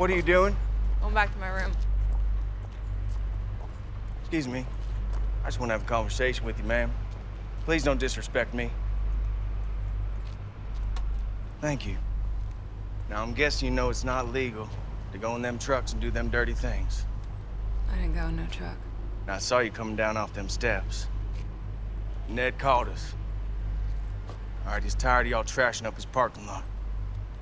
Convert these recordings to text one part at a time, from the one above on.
What are you doing? Going back to my room. Excuse me. I just want to have a conversation with you, ma'am. Please don't disrespect me. Thank you. Now, I'm guessing you know it's not legal to go in them trucks and do them dirty things. I didn't go in no truck. Now, I saw you coming down off them steps. Ned called us. All right, he's tired of y'all trashing up his parking lot.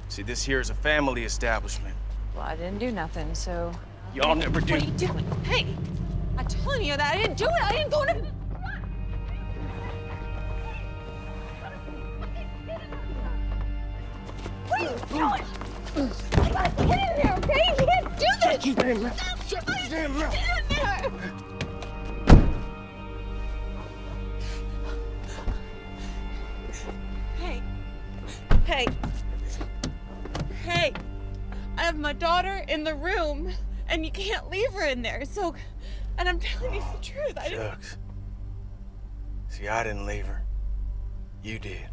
See, this here is a family establishment. Well, I didn't do nothing, so... Y'all never do. What are you doing? Hey! I'm telling you that I didn't do it! I didn't go in... What are you doing? Get in there, okay? You can't do this! Shut your damn mouth! Shut your damn mouth! Get in there! Hey. Hey. Hey. I have my daughter in the room, and you can't leave her in there, so... And I'm telling you the truth, I didn't... Shucks. See, I didn't leave her. You did.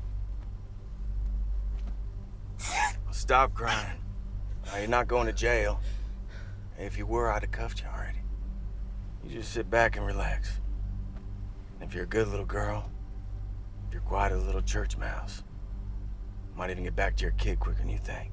Well, stop crying. Now, you're not going to jail. If you were, I'd have cuffed you already. You just sit back and relax. And if you're a good little girl, if you're quiet as a little church mouse, might even get back to your kid quicker than you think.